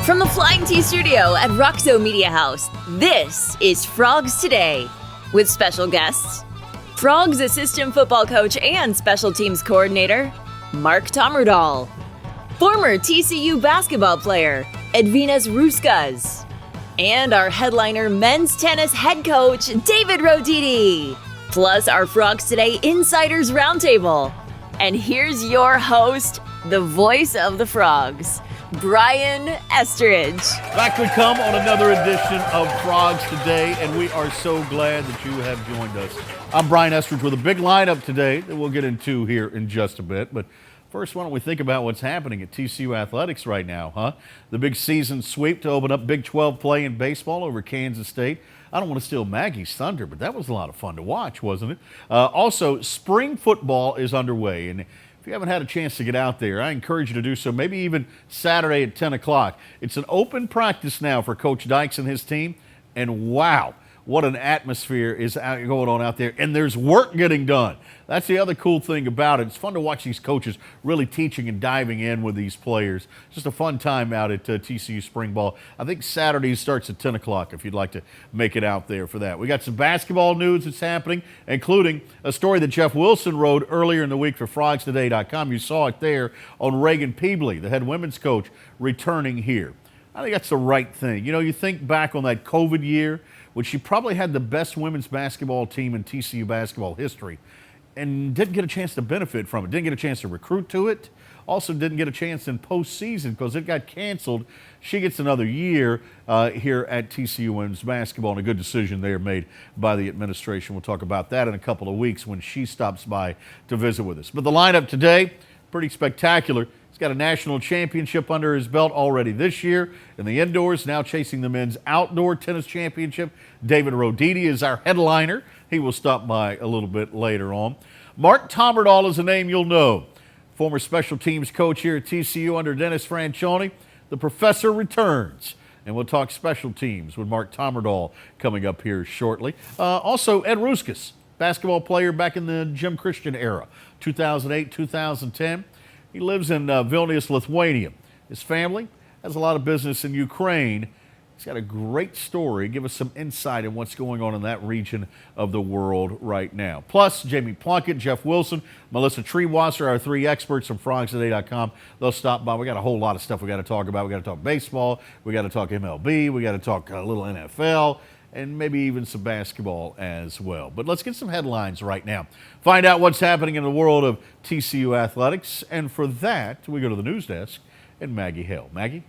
From the Flying T Studio at Roxo Media House, this is Frogs Today, with special guests, Frogs assistant football coach and special teams coordinator, Mark Tommerdahl, former TCU basketball player, Edvinas Ruzgas, and our headliner men's tennis head coach, David Roditi, plus our Frogs Today Insiders Roundtable. And here's your host, the voice of the Frogs, Brian Estridge. Back we come on another edition of Frogs Today, and we are so glad that you have joined us. I'm Brian Estridge with a big lineup today that we'll get into here in just a bit. But first, why don't we think about what's happening at TCU Athletics right now, huh? The big season sweep to open up Big 12 play in baseball over Kansas State. I don't want to steal Maggie's thunder, but that was a lot of fun to watch, wasn't it? Also, spring football is underway, and if you haven't had a chance to get out there, I encourage you to do so, maybe even Saturday at 10 o'clock. It's an open practice now for Coach Dykes and his team, and wow, what an atmosphere is going on out there, and there's work getting done. That's the other cool thing about it. It's fun to watch these coaches really teaching and diving in with these players. Just a fun time out at TCU Spring Ball. I think Saturday starts at 10 o'clock if you'd like to make it out there for that. We got some basketball news that's happening, including a story that Jeff Wilson wrote earlier in the week for FrogsToday.com. You saw it there on Reagan Peebley, the head women's coach, returning here. I think that's the right thing. You know, you think back on that COVID year, which she probably had the best women's basketball team in TCU basketball history, and didn't get a chance to benefit from it, didn't get a chance to recruit to it, also didn't get a chance in postseason because it got canceled. She gets another year here at TCU women's basketball, and a good decision there made by the administration. We'll talk about that in a couple of weeks when she stops by to visit with us. But the lineup today, pretty spectacular. He's got a national championship under his belt already this year in the indoors, now chasing the men's outdoor tennis championship. David Roditi is our headliner. He will stop by a little bit later on. Mark Tommerdahl is a name you'll know. Former special teams coach here at TCU under Dennis Franchione. The professor returns, and we'll talk special teams with Mark Tommerdahl coming up here shortly. Also, Ed Ruskas, basketball player back in the Jim Christian era, 2008, 2010. He lives in Vilnius, Lithuania. His family has a lot of business in Ukraine. He's got a great story. Give us some insight in what's going on in that region of the world right now. Plus, Jamie Plunkett, Jeff Wilson, Melissa Treewasser, our three experts from FrogsToday.com. They'll stop by. We got a whole lot of stuff we got to talk about. We got to talk baseball. We got to talk MLB. We got to talk a little NFL. And maybe even some basketball as well. But let's get some headlines right now. Find out what's happening in the world of TCU athletics. And for that, we go to the news desk and Maggie Hale. Maggie?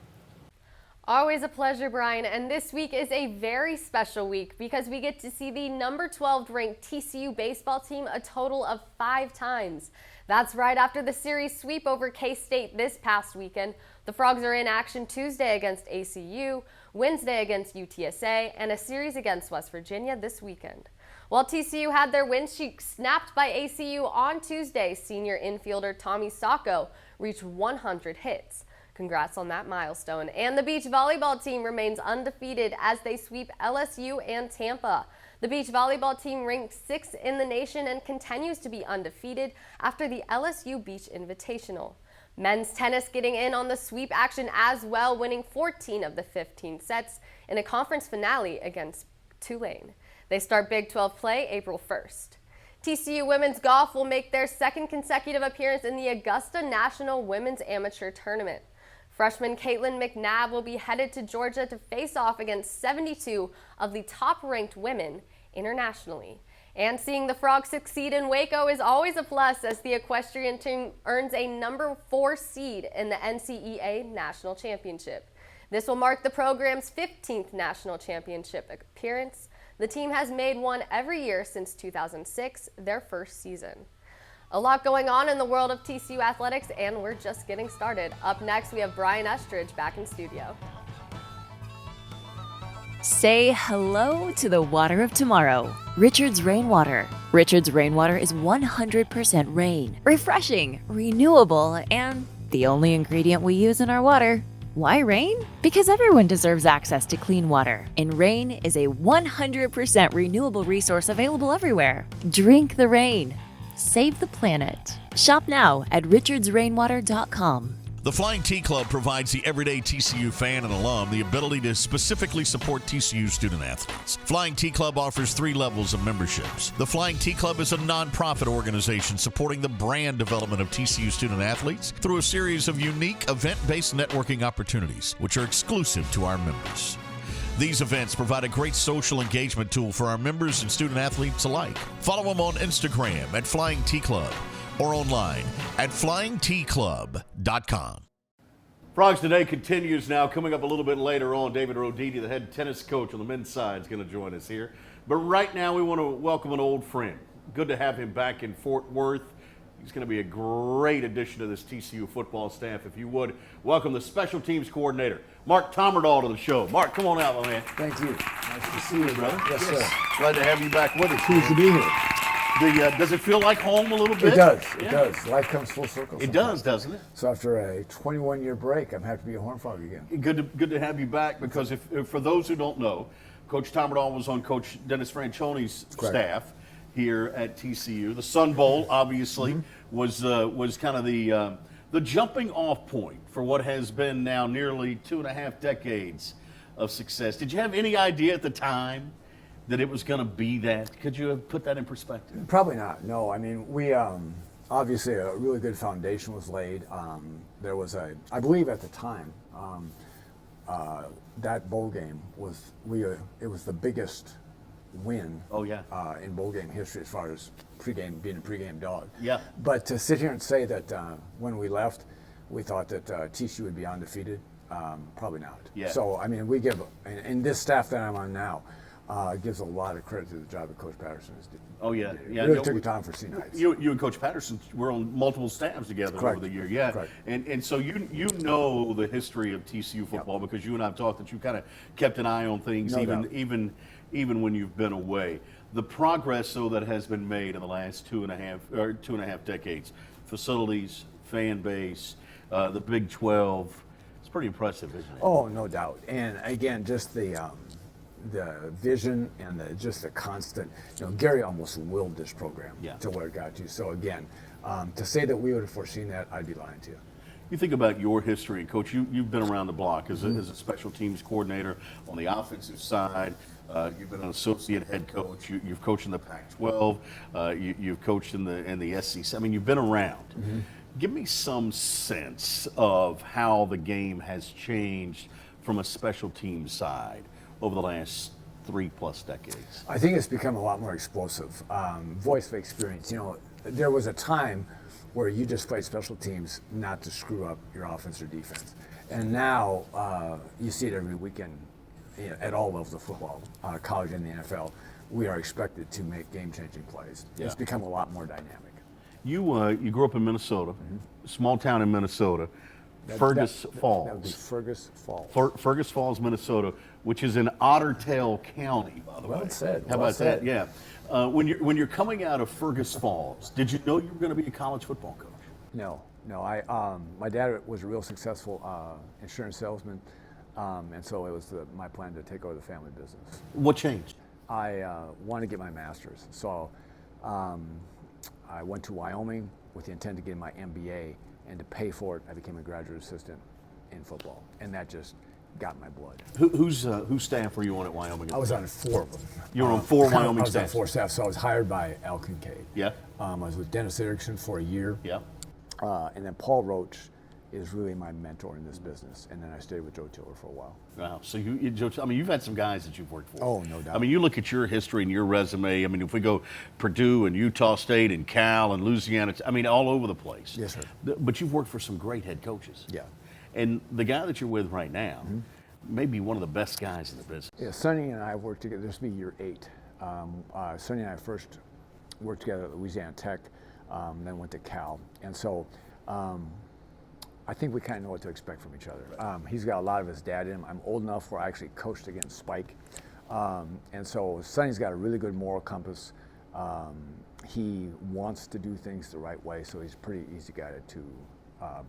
Always a pleasure, Brian. And this week is a very special week because we get to see the number 12 ranked TCU baseball team a total of 5 times. That's right after the series sweep over K-State this past weekend. The Frogs are in action Tuesday against ACU, Wednesday against UTSA, and a series against West Virginia this weekend. While TCU had their win streak snapped by ACU on Tuesday, senior infielder Tommy Sacco reached 100 hits. Congrats on that milestone. And the beach volleyball team remains undefeated as they sweep LSU and Tampa. The beach volleyball team ranked 6th in the nation and continues to be undefeated after the LSU Beach Invitational. Men's tennis getting in on the sweep action as well, winning 14 of the 15 sets in a conference finale against Tulane. They start Big 12 play April 1st. TCU women's golf will make their second consecutive appearance in the Augusta National Women's Amateur Tournament. Freshman Caitlin McNabb will be headed to Georgia to face off against 72 of the top-ranked women internationally. And seeing the Frogs succeed in Waco is always a plus as the equestrian team earns a number 4 seed in the NCEA National Championship. This will mark the program's 15th national championship appearance. The team has made one every year since 2006, their first season. A lot going on in the world of TCU athletics, and we're just getting started. Up next, we have Brian Estridge back in studio. Say hello to the water of tomorrow. Richard's Rainwater. Richard's Rainwater is 100% rain, refreshing, renewable, and the only ingredient we use in our water. Why rain? Because everyone deserves access to clean water, and rain is a 100% renewable resource available everywhere. Drink the rain. Save the planet. Shop now at richardsrainwater.com. The Flying T Club provides the everyday TCU fan and alum the ability to specifically support TCU student-athletes. Flying T Club offers 3 levels of memberships. The Flying T Club is a nonprofit organization supporting the brand development of TCU student-athletes through a series of unique event-based networking opportunities, which are exclusive to our members. These events provide a great social engagement tool for our members and student-athletes alike. Follow them on Instagram at Flying T Club or online at flyingtclub.com. Frogs Today continues now. Coming up a little bit later on, David Roditi, the head tennis coach on the men's side, is going to join us here. But right now, we want to welcome an old friend. Good to have him back in Fort Worth. He's going to be a great addition to this TCU football staff. If you would, welcome the special teams coordinator, Mark Tommerdahl, to the show. Mark, come on out, my man. Thank you. Nice to see you, brother. Yes, sir. Glad to have you back with us. Pleased to be here. Does it feel like home a little bit? It does. It does. Life comes full circle. It does, doesn't it? So after a 21-year break, I'm happy to be a Horned Frog again. Good to have you back, because if for those who don't know, Coach Tommerdahl was on Coach Dennis Franchioni's staff here at TCU. The Sun Bowl, obviously, was kind of the jumping off point for what has been now nearly 2.5 decades of success. Did you have any idea at the time that it was going to be that? Could you have put that in perspective? Probably not. No. I mean, we obviously a really good foundation was laid. There was I believe at the time, that bowl game was it was the biggest win. Oh yeah. In bowl game history as far as being a pregame dog. Yeah. But to sit here and say that when we left, we thought that TCU would be undefeated, probably not. Yeah. So I mean, we give, and this staff that I'm on now gives a lot of credit to the job that Coach Patterson has done. Oh yeah. Yeah. Really took time for seniors. You and Coach Patterson were on multiple staffs together over the year. Yeah. Correct. And so you know the history of TCU football, because you and I have talked that you kind of kept an eye on things, even when you've been away. The progress, though, that has been made in the last 2.5 decades, facilities, fan base, the Big 12, it's pretty impressive, isn't it? Oh, no doubt. And again, just the vision and just the constant, Gary almost willed this program to where it got to. So again, to say that we would have foreseen that, I'd be lying to you. You think about your history, and Coach, you've been around the block as a special teams coordinator on the offensive side. You've been an associate head coach. You've coached in the Pac-12. You've coached in the SEC. I mean, you've been around. Give me some sense of how the game has changed from a special teams side over the last 3+ decades. I think it's become a lot more explosive. Voice of experience. There was a time where you just played special teams not to screw up your offense or defense. And now you see it every weekend at all levels of football, college and the NFL. We are expected to make game-changing plays. Yeah. It's become a lot more dynamic. You grew up in Minnesota, small town in Minnesota, Fergus Falls. That would be Fergus Falls. Fergus Falls, Minnesota, which is in Otter Tail County, by the way. Well said. How about that? Yeah. When you're coming out of Fergus Falls, did you know you were going to be a college football coach? No. My dad was a real successful insurance salesman, and so it was my plan to take over the family business. What changed? I wanted to get my master's, so I went to Wyoming with the intent to get my MBA, and to pay for it, I became a graduate assistant in football, and that just got my blood. Whose staff were you on at Wyoming? I was on 4 of them. You were on 4 Wyoming staff? I was on 4 staff, so I was hired by Al Kincaid. Yeah. I was with Dennis Erickson for a year. Yeah. And then Paul Roach is really my mentor in this business, and then I stayed with Joe Tiller for a while. Wow. So you've had some guys that you've worked for. Oh, no doubt. I mean, you look at your history and your resume. I mean, if we go Purdue and Utah State and Cal and Louisiana, I mean, all over the place. Yes, sir. But you've worked for some great head coaches. Yeah. And the guy that you're with right now, may be one of the best guys in the business. Yeah, Sonny and I have worked together. This will be year 8. Sonny and I first worked together at Louisiana Tech, then went to Cal. And so I think we kind of know what to expect from each other. He's got a lot of his dad in him. I'm old enough where I actually coached against Spike. And so Sonny's got a really good moral compass. He wants to do things the right way, so he's a pretty easy guy to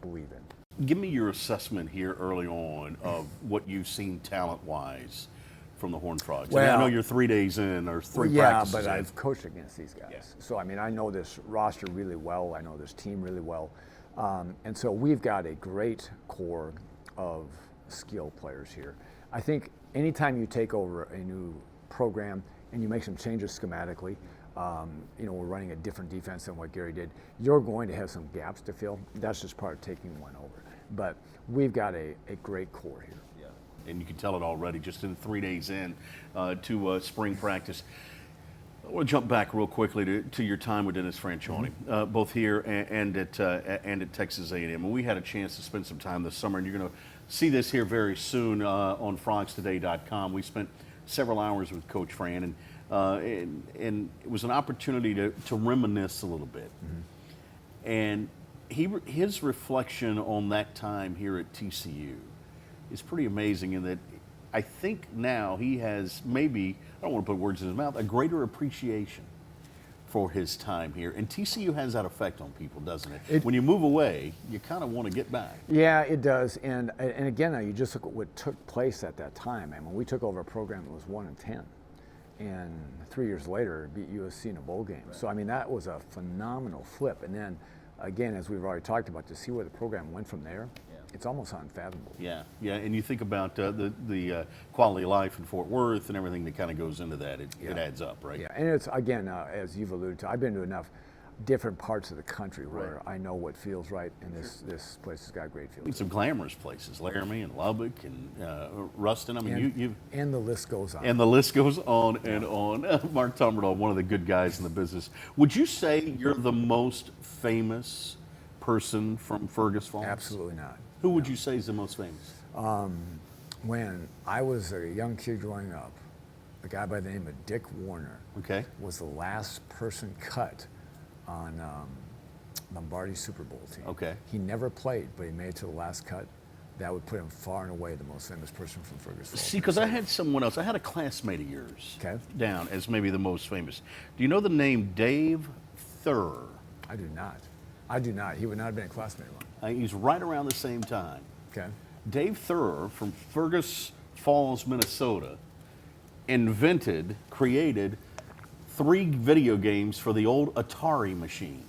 believe in. Give me your assessment here early on of what you've seen talent-wise from the Horned Frogs. Well, I know you're 3 days in or 3 yeah, practices but in. I've coached against these guys. Yeah. So, I mean, I know this roster really well. I know this team really well. And so we've got a great core of skilled players here. I think anytime you take over a new program and you make some changes schematically, we're running a different defense than what Gary did, you're going to have some gaps to fill. That's just part of taking one over. But we've got a great core here. Yeah, and you can tell it already just in 3 days in to spring practice. I want to jump back real quickly to your time with Dennis Franchione, both here and at Texas A&M. And we had a chance to spend some time this summer, and you're going to see this here very soon on frogstoday.com. We spent several hours with Coach Fran, and it was an opportunity to reminisce a little bit. And his reflection on that time here at TCU is pretty amazing in that I think now he has maybe, I don't want to put words in his mouth, a greater appreciation for his time here. And TCU has that effect on people, doesn't it? When you move away, you kind of want to get back. Yeah, it does. And again, now you just look at what took place at that time. I mean, we took over a program that was 1-10. And 3 years later, beat USC in a bowl game. Right. So, I mean, that was a phenomenal flip. And then, again, as we've already talked about, to see where the program went from there, it's almost unfathomable. Yeah, and you think about the quality of life in Fort Worth and everything that kind of goes into that. It adds up, right? Yeah, and it's, again, as you've alluded to, I've been to enough different parts of the country where I know what feels right, and this place has got great feels. Some glamorous places, Laramie and Lubbock and Ruston. I mean, and the list goes on. And the list goes on and on. Mark Tommerdahl, one of the good guys in the business. Would you say you're the most famous person from Fergus Falls? Absolutely not. Who would you say is the most famous? When I was a young kid growing up, a guy by the name of Dick Warner was the last person cut on Lombardi's Super Bowl team. Okay. He never played, but he made it to the last cut. That would put him far and away the most famous person from Fergus Falls. See, because I had someone else. I had a classmate of yours down as maybe the most famous. Do you know the name Dave Thurr? I do not. I do not. He would not have been a classmate of mine. He's right around the same time. Okay. Dave Thurr from Fergus Falls, Minnesota, created 3 video games for the old Atari machine.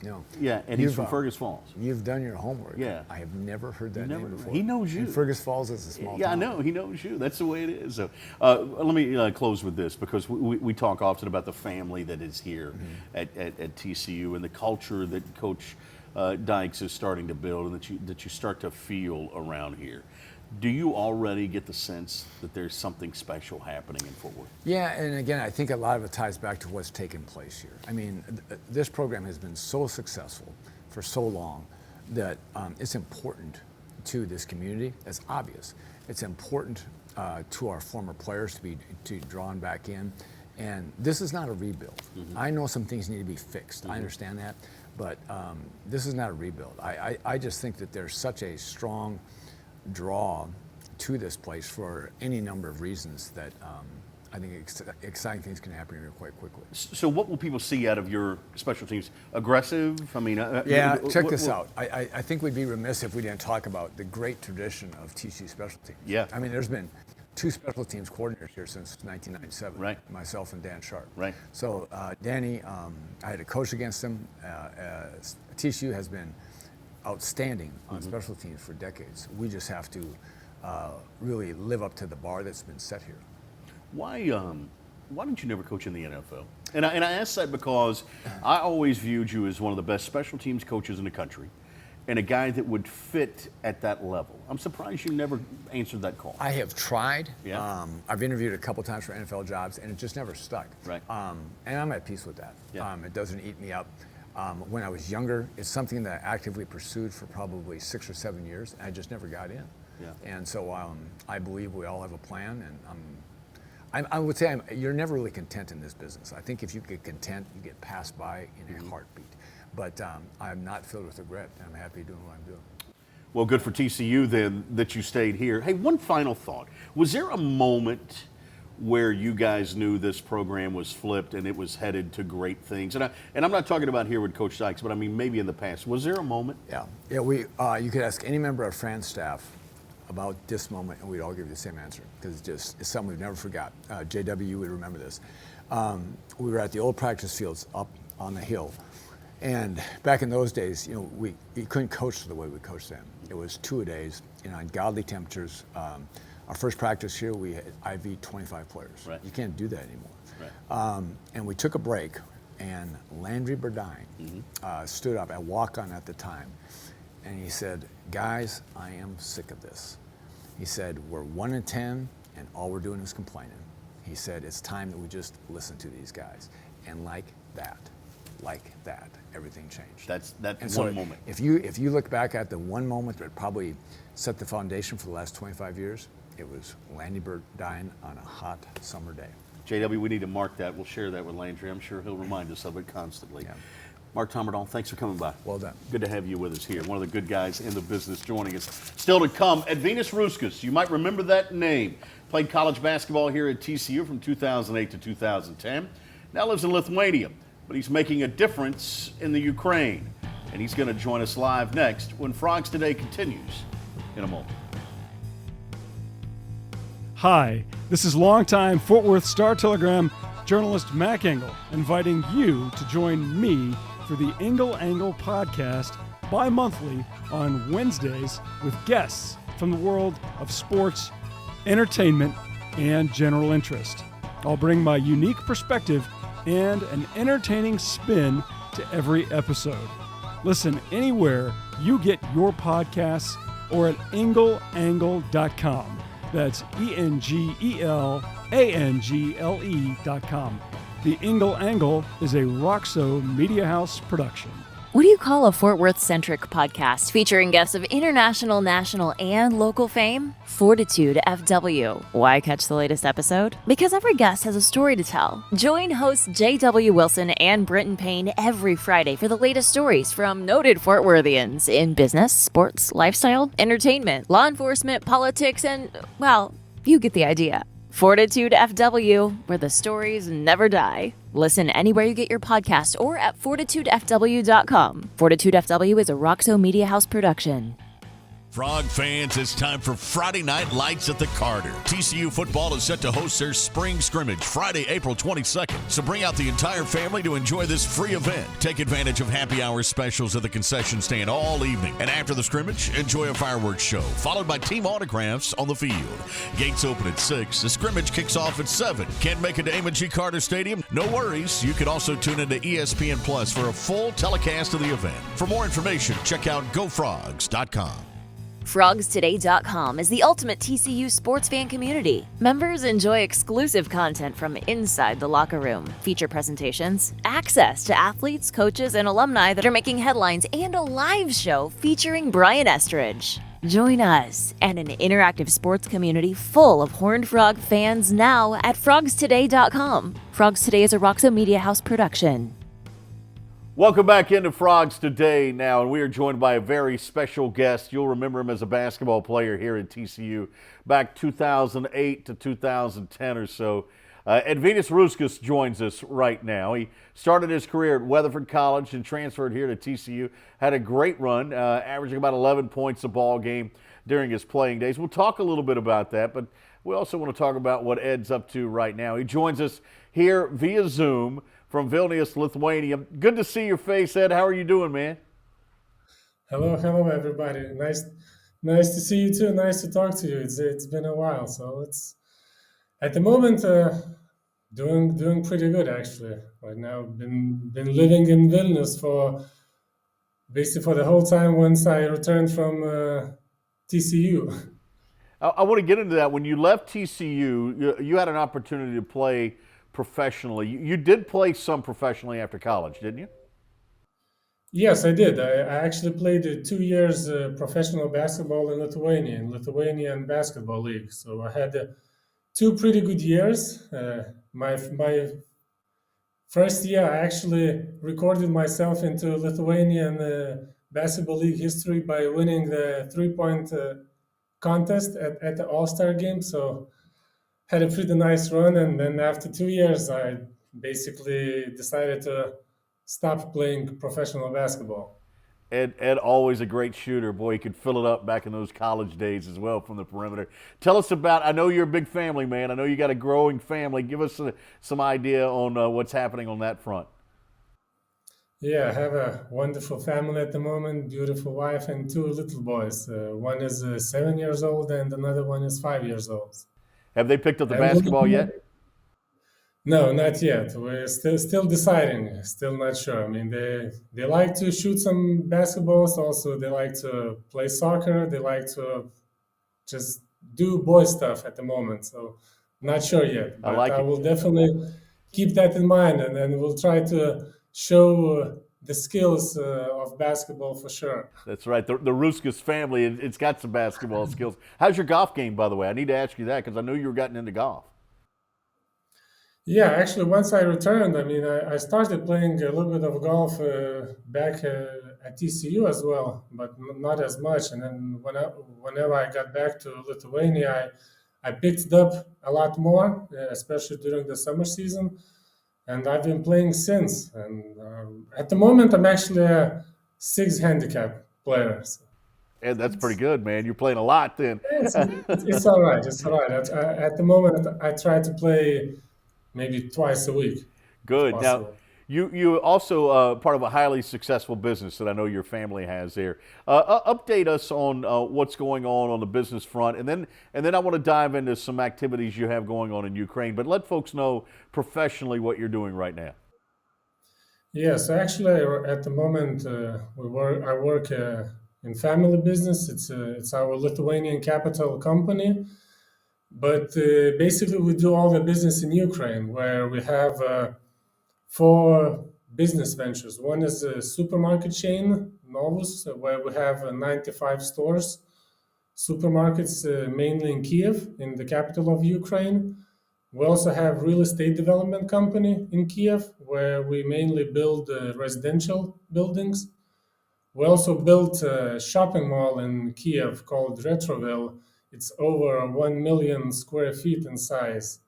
No. Yeah, and he's from Fergus Falls. You've done your homework. Yeah. I have never heard that name before. He knows you. And Fergus Falls is a small town. Yeah, I know. He knows you. That's the way it is. So let me close with this, because we talk often about the family that is here at TCU and the culture that Coach Dykes is starting to build and that you start to feel around here. Do you already get the sense that there's something special happening in Fort Worth? Yeah, and again, I think a lot of it ties back to what's taken place here. I mean, this program has been so successful for so long that it's important to this community. It's obvious. It's important to our former players to be drawn back in. And this is not a rebuild. I know some things need to be fixed. I understand that. But this is not a rebuild. I just think that there's such a strong draw to this place for any number of reasons that I think exciting things can happen here quite quickly. So what will people see out of your special teams? Aggressive? I mean, check this out. I think we'd be remiss if we didn't talk about the great tradition of TCU special teams. Yeah. I mean, there's been 2 special teams coordinators here since 1997. Right. Myself and Dan Sharp. Right. So Danny, I had to coach against him. TCU has been outstanding on special teams for decades. We just have to really live up to the bar that's been set here. Why didn't you never coach in the NFL? And I ask that because I always viewed you as one of the best special teams coaches in the country, and a guy that would fit at that level. I'm surprised you never answered that call. I have tried. Yeah. I've interviewed a couple times for NFL jobs, and it just never stuck. Right. And I'm at peace with that. Yeah. It doesn't eat me up. When I was younger, it's something that I actively pursued for probably 6 or 7 years, and I just never got in. Yeah. And so I believe we all have a plan, and I would say you're never really content in this business. I think if you get content, you get passed by in a heartbeat. But I'm not filled with regret, and I'm happy doing what I'm doing. Well, good for TCU then that you stayed here. Hey, one final thought. Was there a moment where you guys knew this program was flipped and it was headed to great things? And I'm not talking about here with Coach Dykes, but I mean maybe in the past. Was there a moment? Yeah. You could ask any member of Fran's staff about this moment, and we'd all give you the same answer, because it's something we've never forgot. JW would remember this. We were at the old practice fields up on the hill, And back in those days, we couldn't coach the way we coached then. It was 2-a-days, in godly temperatures. Our first practice here, we had IV 25 players. Right. You can't do that anymore. Right. And we took a break, and Landry Burdine stood up, at walk-on at the time, and he said, "Guys, I am sick of this." He said, "We're 1-10, and all we're doing is complaining." He said, "It's time that we just listen to these guys." And like that, everything changed. That's and one moment. If you look back at the one moment that probably set the foundation for the last 25 years, it was Landry Burdine on a hot summer day. JW, we need to mark that. We'll share that with Landry. I'm sure he'll remind us of it constantly. Yeah. Mark Tommerdahl, thanks for coming by. Well done. Good to have you with us here. One of the good guys in the business joining us. Still to come, Edvinas Ruzgas. You might remember that name. Played college basketball here at TCU from 2008 to 2010. Now lives in Lithuania, but he's making a difference in the Ukraine. And he's going to join us live next when Frogs Today continues in a moment. Hi, this is longtime Fort Worth Star-Telegram journalist Mac Engel inviting you to join me for the Engel Angle podcast bi-monthly on Wednesdays with guests from the world of sports, entertainment, and general interest. I'll bring my unique perspective and an entertaining spin to every episode. Listen anywhere you get your podcasts or at engelangle.com. That's ENGELANGLE.com. The Engel Angle is a Roxo Media House production. What do you call a Fort Worth-centric podcast featuring guests of international, national, and local fame? Fortitude FW. Why catch the latest episode? Because every guest has a story to tell. Join hosts J.W. Wilson and Britton Payne every Friday for the latest stories from noted Fort Worthians in business, sports, lifestyle, entertainment, law enforcement, politics, and, well, you get the idea. Fortitude FW, where the stories never die. Listen anywhere you get your podcast or at fortitudefw.com. Fortitude FW is a Roxo Media House production. Frog fans, it's time for Friday Night Lights at the Carter. TCU Football is set to host their spring scrimmage Friday, April 22nd. So bring out the entire family to enjoy this free event. Take advantage of happy hour specials at the concession stand all evening. And after the scrimmage, enjoy a fireworks show, followed by team autographs on the field. Gates open at 6. The scrimmage kicks off at 7. Can't make it to Amon G. Carter Stadium? No worries. You can also tune into ESPN Plus for a full telecast of the event. For more information, check out gofrogs.com. FrogsToday.com is the ultimate TCU sports fan community. Members enjoy exclusive content from inside the locker room, feature presentations, access to athletes, coaches, and alumni that are making headlines, and a live show featuring Brian Estridge. Join us and an interactive sports community full of Horned Frog fans now at FrogsToday.com. Frogs Today is a Roxo Media House production. Welcome back into Frogs Today now, and we are joined by a very special guest. You'll remember him as a basketball player here at TCU back 2008 to 2010 or so. Edvinas Ruzgas joins us right now. He started his career at Weatherford College and transferred here to TCU. Had a great run, averaging about 11 points a ball game during his playing days. We'll talk a little bit about that, but we also want to talk about what Ed's up to right now. He joins us here via Zoom from Vilnius, Lithuania. Good to see your face, Ed. How are you doing, man? Hello, everybody. Nice to see you too. Nice to talk to you. It's been a while, so it's at the moment doing pretty good actually. Right now, been living in Vilnius for basically for the whole time once I returned from TCU. I want to get into that. When you left TCU, you had an opportunity to play professionally. You did play some professionally after college, didn't you? Yes, I did. I actually played 2 years professional basketball in Lithuanian Basketball League. So I had 2 pretty good years. My first year, I actually recorded myself into Lithuanian Basketball League history by winning the three-point contest at the All-Star game. So had a pretty nice run, and then after 2 years, I basically decided to stop playing professional basketball. Ed, always a great shooter. Boy, he could fill it up back in those college days as well from the perimeter. Tell us about, I know you're a big family man. I know you got a growing family. Give us some idea on what's happening on that front. Yeah, I have a wonderful family at the moment, beautiful wife and two little boys. One is 7 years old and another one is 5 years old. Have they picked up the And basketball yet? no, not yet. We're still deciding. Still not sure. I mean, they like to shoot some basketballs. Also, they like to play soccer. They like to just do boy stuff at the moment. So, not sure yet. I But like I it. will definitely keep that in mind, and then we'll try to show the skills of basketball for sure. That's right. The Ruskas family, it's got some basketball skills. How's your golf game, by the way? I need to ask you that because I know you're getting into golf. Yeah, actually, once I returned, I mean, I started playing a little bit of golf back at TCU as well, but not as much. And then whenever I got back to Lithuania, I picked it up a lot more, especially during the summer season. And I've been playing since. And at the moment, I'm actually a 6 handicap player. So And that's pretty good, man. You're playing a lot then. it's all right. It's all right. At the moment, I try to play maybe twice a week, if Good. Now, possible. you also part of a highly successful business that I know your family has there. Update us on what's going on the business front, and then I want to dive into some activities you have going on in Ukraine. But let folks know professionally what you're doing right now. Yes, actually, at the moment, I work in family business. It's our Lithuanian capital company, but basically we do all the business in Ukraine, where we have 4 business ventures. One is a supermarket chain, Novus, where we have 95 stores, supermarkets mainly in Kiev, in the capital of Ukraine. We also have real estate development company in Kiev, where we mainly build residential buildings. We also built a shopping mall in Kiev called Retroville. It's over 1 million square feet in size.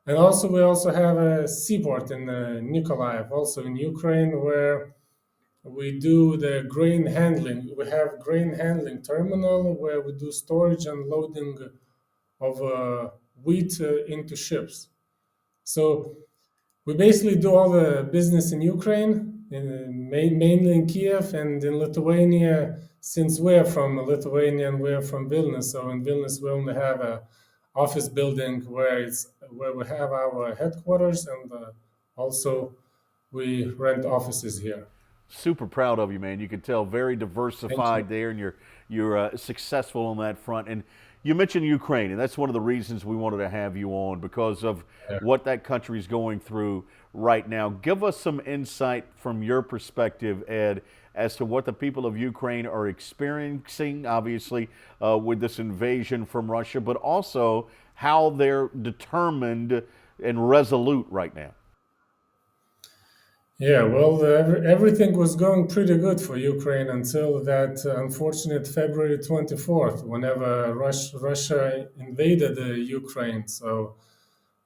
And also, we also have a seaport in Nikolaev, also in Ukraine, where we do the grain handling. We have grain handling terminal where we do storage and loading of wheat into ships. So we basically do all the business in Ukraine, mainly in Kiev and in Lithuania. Since we're from Lithuania and we're from Vilnius, so in Vilnius we only have a office building where we have our headquarters, and also we rent offices here. Super proud of you, man. You can tell very diversified there, and you're successful on that front. And you mentioned Ukraine, and that's one of the reasons we wanted to have you on because of what that country is going through right now. Give us some insight from your perspective, Ed, as to what the people of Ukraine are experiencing, obviously, with this invasion from Russia, but also how they're determined and resolute right now. Yeah, well, everything was going pretty good for Ukraine until that unfortunate February 24th, whenever Russia invaded Ukraine. So,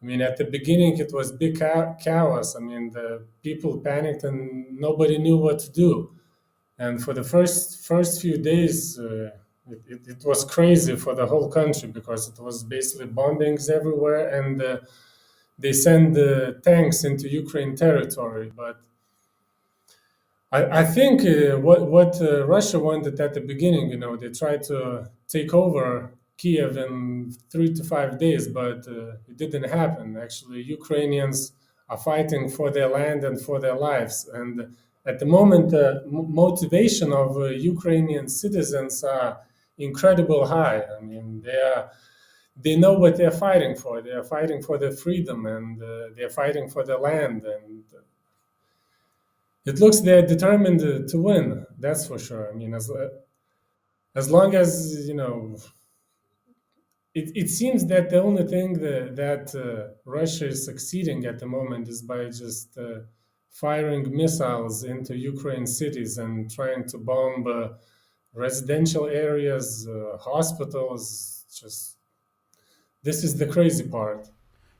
I mean, at the beginning, it was big chaos. I mean, the people panicked and nobody knew what to do. And for the first few days, it was crazy for the whole country because it was basically bombings everywhere, and they send tanks into Ukraine territory. But I think what Russia wanted at the beginning, they tried to take over Kiev in 3 to 5 days, but it didn't happen. Actually, Ukrainians are fighting for their land and for their lives. And at the moment, the motivation of Ukrainian citizens are incredible high. I mean, they know what they're fighting for. They are fighting for their freedom, and they're fighting for their land. And it looks they're determined to win. That's for sure. I mean, as long as it seems that the only thing that Russia is succeeding at the moment is by just firing missiles into Ukraine cities and trying to bomb residential areas, hospitals. Just this is the crazy part.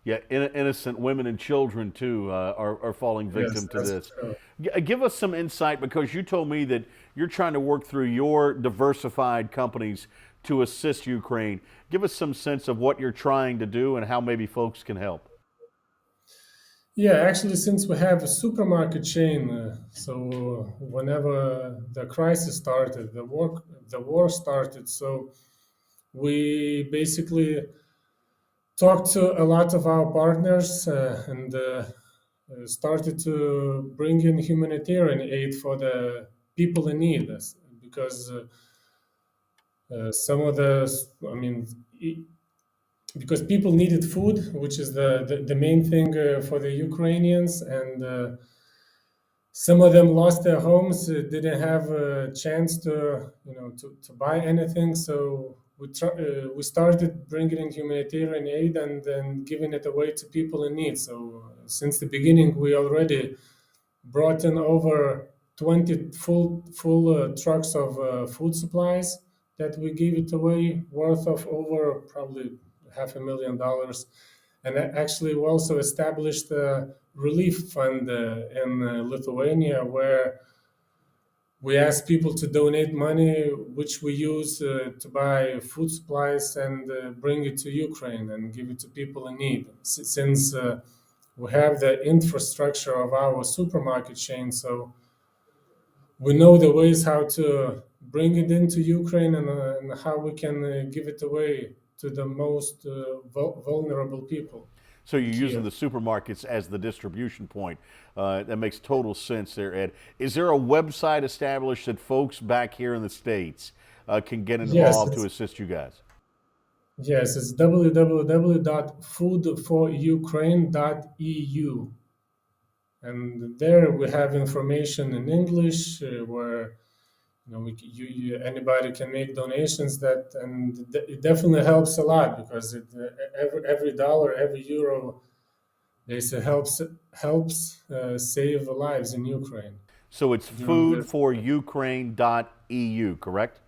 Yeah, innocent women and children, too, are falling victim to this. True. Give us some insight, because you told me that you're trying to work through your diversified companies to assist Ukraine. Give us some sense of what you're trying to do and how maybe folks can help. Yeah, actually, since we have a supermarket chain, so whenever the crisis started, the war started, so we basically talked to a lot of our partners and started to bring in humanitarian aid for the people in need, because some of the, I mean, because people needed food, which is the main thing for the Ukrainians, and some of them lost their homes, didn't have a chance to, to buy anything. So we started bringing in humanitarian aid and then giving it away to people in need. So since the beginning, we already brought in over 20 full trucks of food supplies that we gave it away, worth of over probably $500,000. And actually, we also established a relief fund in Lithuania, where we ask people to donate money, which we use to buy food supplies and bring it to Ukraine and give it to people in need. Since we have the infrastructure of our supermarket chain, so we know the ways how to bring it into Ukraine and how we can give it away to the most vulnerable people. So you're using the supermarkets as the distribution point. That makes total sense there, Ed. Is there a website established that folks back here in the States can get involved to assist you guys? Yes, it's www.foodforukraine.eu. And there we have information in English where anybody can make donations. And it definitely helps a lot, because every dollar, every euro, they say helps save lives in Ukraine. So it's foodforukraine.eu, correct?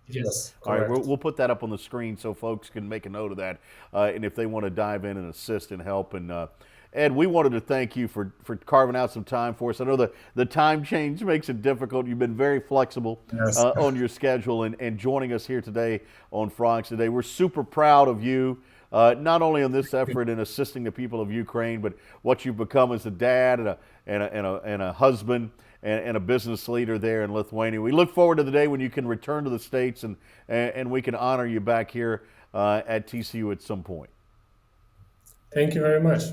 Yes, correct. All right, we'll put that up on the screen so folks can make a note of that, and if they want to dive in and assist and help. And Ed, we wanted to thank you for carving out some time for us. I know the time change makes it difficult. You've been very flexible on your schedule and joining us here today on Frogs Today. We're super proud of you, not only on this effort in assisting the people of Ukraine, but what you've become as a dad and a husband and a business leader there in Lithuania. We look forward to the day when you can return to the States and we can honor you back here at TCU at some point. Thank you very much.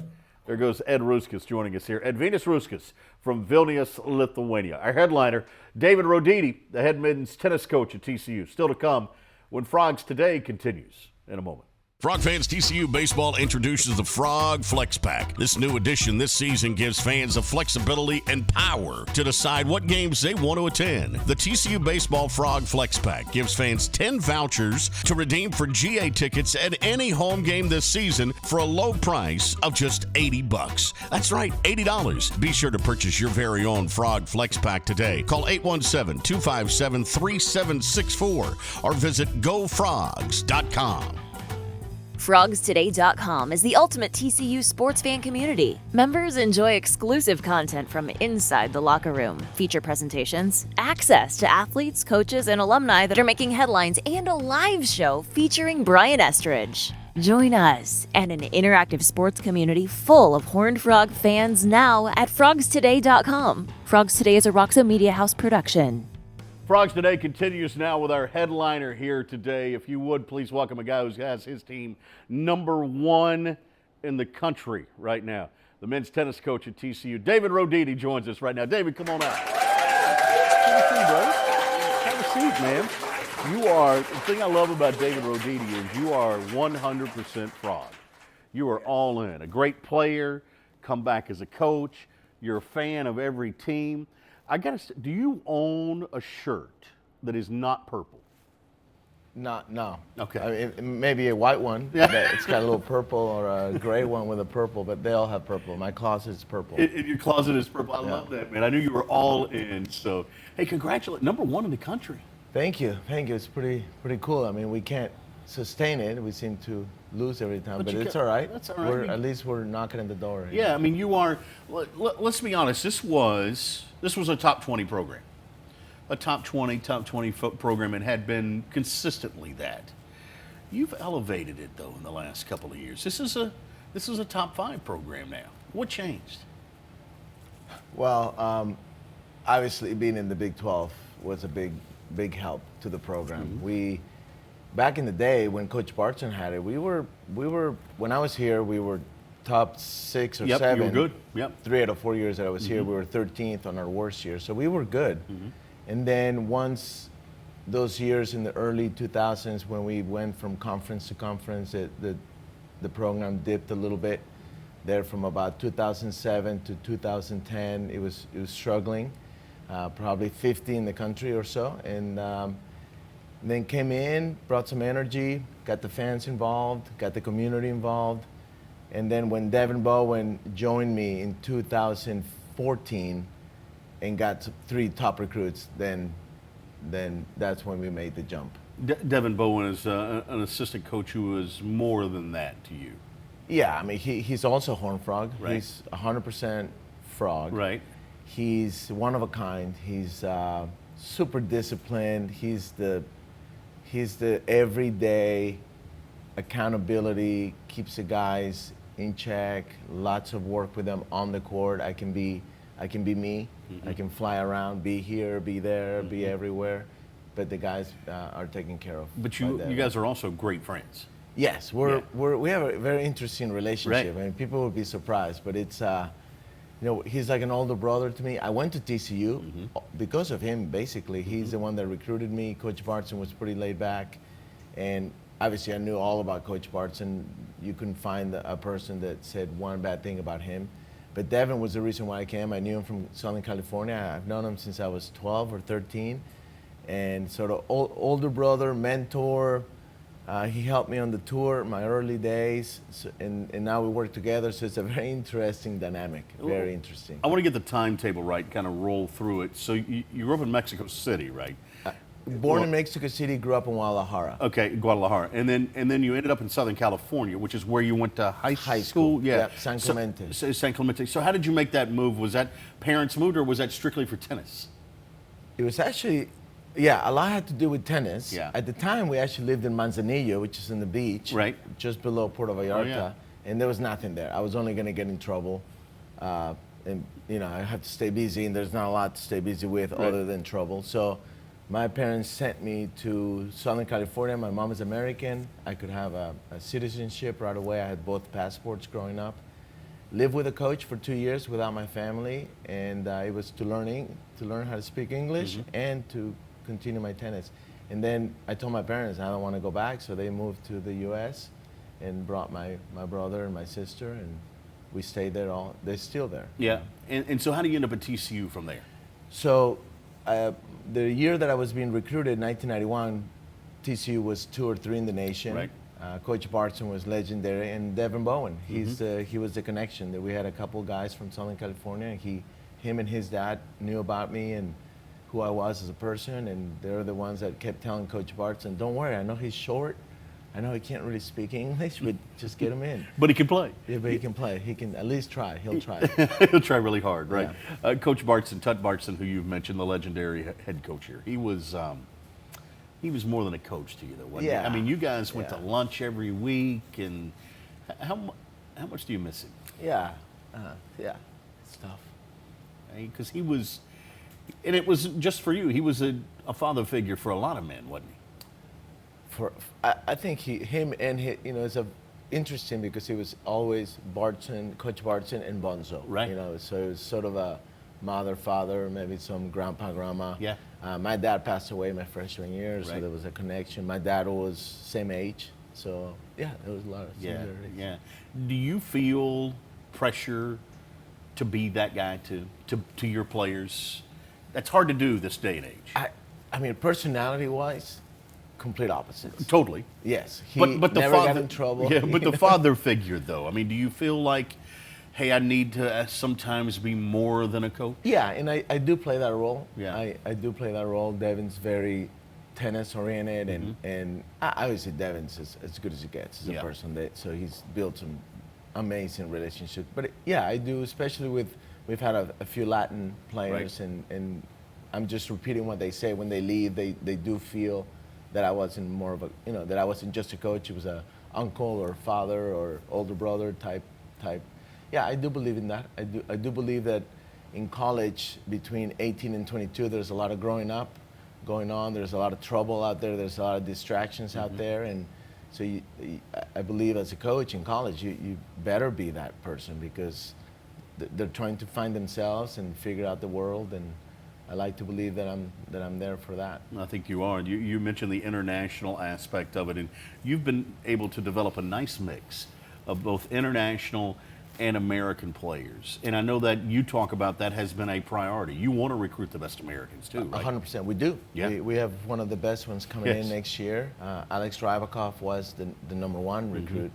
There goes Ed Ruskas joining us here. Edvinas Ruzgas from Vilnius, Lithuania. Our headliner, David Roditi, the head men's tennis coach at TCU. Still to come when Frogs Today continues in a moment. Frog fans, TCU Baseball introduces the Frog Flex Pack. This new addition this season gives fans the flexibility and power to decide what games they want to attend. The TCU Baseball Frog Flex Pack gives fans 10 vouchers to redeem for GA tickets at any home game this season for a low price of just $80. That's right, $80. Be sure to purchase your very own Frog Flex Pack today. Call 817-257-3764 or visit gofrogs.com. FrogsToday.com is the ultimate TCU sports fan community. Members enjoy exclusive content from inside the locker room, feature presentations, access to athletes, coaches, and alumni that are making headlines, and a live show featuring Brian Estridge. Join us and an interactive sports community full of Horned Frog fans now at FrogsToday.com. Frogs Today is a Roxo Media House production. Frogs Today continues now with our headliner here today. If you would, please welcome a guy who has his team #1 in the country right now. The men's tennis coach at TCU, David Roditi, joins us right now. David, come on out. Have a seat, man. The thing I love about David Roditi is you are 100% Frog. You are all in. A great player, come back as a coach. You're a fan of every team. Do you own a shirt that is not purple? No. Okay. I mean, maybe a white one. It's got a little purple, or a gray one with a purple, but they all have purple. My closet is purple. Your closet is purple. I love that, man. I knew you were all in. So, hey, congratulations. #1 in the country. Thank you. It's pretty cool. I mean, we can't sustain it. We seem to lose every time, but it's all right. That's all right. At least we're knocking at the door. Yeah, I mean, you are. Let's be honest. This was a top 20 program, a top 20 program, and had been consistently that. You've elevated it though in the last couple of years. This is a top 5 program now. What changed? Well, obviously being in the Big 12 was a big help to the program. We, back in the day when Coach Barton had it, we were when I was here, we were top 6 or 7. You were good. Yep. 3 out of 4 years that I was here, we were 13th on our worst year, so we were good. And then once those years in the early 2000s when we went from conference to conference, the program dipped a little bit. There from about 2007 to 2010, it was struggling, probably 50 in the country or so, and then came in, brought some energy, got the fans involved, got the community involved, and then when Devin Bowen joined me in 2014 and got 3 top recruits, then that's when we made the jump. Devin Bowen is an assistant coach who is more than that to you. Yeah, I mean, he's also Horned Frog. Right. He's 100% Frog. Right. He's one of a kind. He's super disciplined. He's the everyday accountability, keeps the guys in check, lots of work with them on the court. I can be me. I can fly around, be here, be there, be everywhere. But the guys are taken care of. But you guys are also great friends. Yes, we have a very interesting relationship. Right. I mean, people would be surprised, but it's he's like an older brother to me. I went to TCU because of him. Basically, he's the one that recruited me. Coach Barton was pretty laid back, and obviously I knew all about Coach Barton. You couldn't find a person that said one bad thing about him. But Devin was the reason why I came. I knew him from Southern California. I've known him since I was 12 or 13, and sort of older brother, mentor. He helped me on the tour, my early days, and now we work together, so it's a very interesting dynamic, very interesting. I want to get the timetable right, kind of roll through it. So you grew up in Mexico City, right? Born in Mexico City, grew up in Guadalajara. Okay, Guadalajara. And then you ended up in Southern California, which is where you went to high school? Yeah, yep, San Clemente. So San Clemente. So how did you make that move? Was that parents moved, or was that strictly for tennis? It was actually... Yeah, a lot had to do with tennis. Yeah. At the time, we actually lived in Manzanillo, which is in the beach, right, just below Puerto Vallarta, yeah. And there was nothing there. I was only going to get in trouble, and I had to stay busy, and there's not a lot to stay busy with other than trouble. So, my parents sent me to Southern California. My mom is American. I could have a citizenship right away. I had both passports growing up. Lived with a coach for 2 years without my family, and it was to learn how to speak English and to continue my tennis. And then I told my parents I don't want to go back, so they moved to the U.S. and brought my brother and my sister, and we stayed there they're still there. Yeah, and so how do you end up at TCU from there? So the year that I was being recruited, 1991, TCU was 2 or 3 in the nation. Right. Coach Barton was legendary, and Devin Bowen, he was the connection. That we had a couple guys from Southern California, and him and his dad knew about me and who I was as a person, and they're the ones that kept telling Coach Barton, don't worry, I know he's short, I know he can't really speak English, but just get him in. But he can play. Yeah, but he can play. He can at least try. He'll try. He'll try really hard, right? Yeah. Coach Barton, Tut Barton, who you've mentioned, the legendary head coach here, he was more than a coach to you, though, wasn't he? I mean, you guys went to lunch every week, and how much do you miss him? Yeah, it's tough. Because he was, and it was just for you, he was a father figure for a lot of men, wasn't he? I think him and it's interesting because he was always Coach Barton and Bonzo. Right. So it was sort of a mother, father, maybe some grandpa, grandma. Yeah. My dad passed away my freshman year, so there was a connection. My dad was same age, so yeah, there was a lot of similarities. Yeah. Do you feel pressure to be that guy to your players? That's hard to do this day and age. I mean, personality-wise, complete opposites. Totally. Yes. He but the never father, got in trouble. Yeah, but the father figure, though. I mean, do you feel like, hey, I need to sometimes be more than a coach? Yeah, and I do play that role. Yeah. I do play that role. Devin's very tennis-oriented, and obviously Devin's as good as he gets as a person. So he's built some amazing relationships. But yeah, I do, especially we've had a few Latin players, and I'm just repeating what they say. When they leave, they do feel that I wasn't more of that I wasn't just a coach. It was a uncle or father or older brother type. Yeah, I do believe in that. I do believe that in college between 18 and 22, there's a lot of growing up going on. There's a lot of trouble out there. There's a lot of distractions out there. And so I believe as a coach in college, you better be that person, because they're trying to find themselves and figure out the world. And I like to believe that I'm there for that. I think you are. You mentioned the international aspect of it, and you've been able to develop a nice mix of both international and American players. And I know that you talk about that has been a priority. You want to recruit the best Americans too, right? 100%. We do. Yeah. We have one of the best ones coming in next year. Alex Rybakov was the number one recruit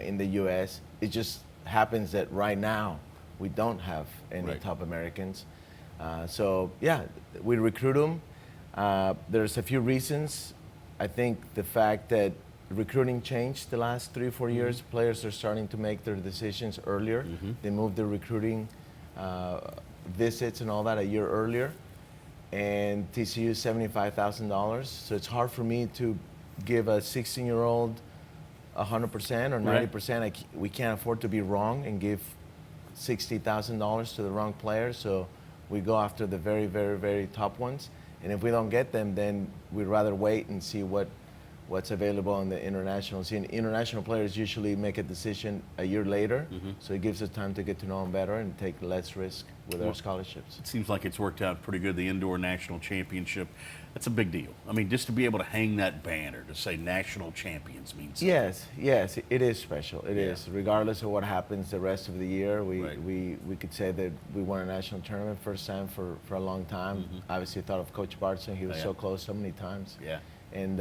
in the U.S. It just happens that right now we don't have any top Americans. So yeah, we recruit them. There's a few reasons. I think the fact that recruiting changed the last 3 or 4 years. Players are starting to make their decisions earlier. They moved their recruiting visits and all that a year earlier. And TCU is $75,000. So it's hard for me to give a 16-year-old 100% or 90%. We can't afford to be wrong and give $60,000 to the wrong player. So we go after the very, very, very top ones. And if we don't get them, then we'd rather wait and see what's available on the international scene. International players usually make a decision a year later, so it gives us time to get to know them better and take less risk with our scholarships. It seems like it's worked out pretty good, the indoor national championship. That's a big deal. I mean, just to be able to hang that banner, to say national champions means something. Yes, it is special. It is. Regardless of what happens the rest of the year, we could say that we won a national tournament first time for a long time. Obviously thought of Coach Bartson. He was so close so many times. Yeah. And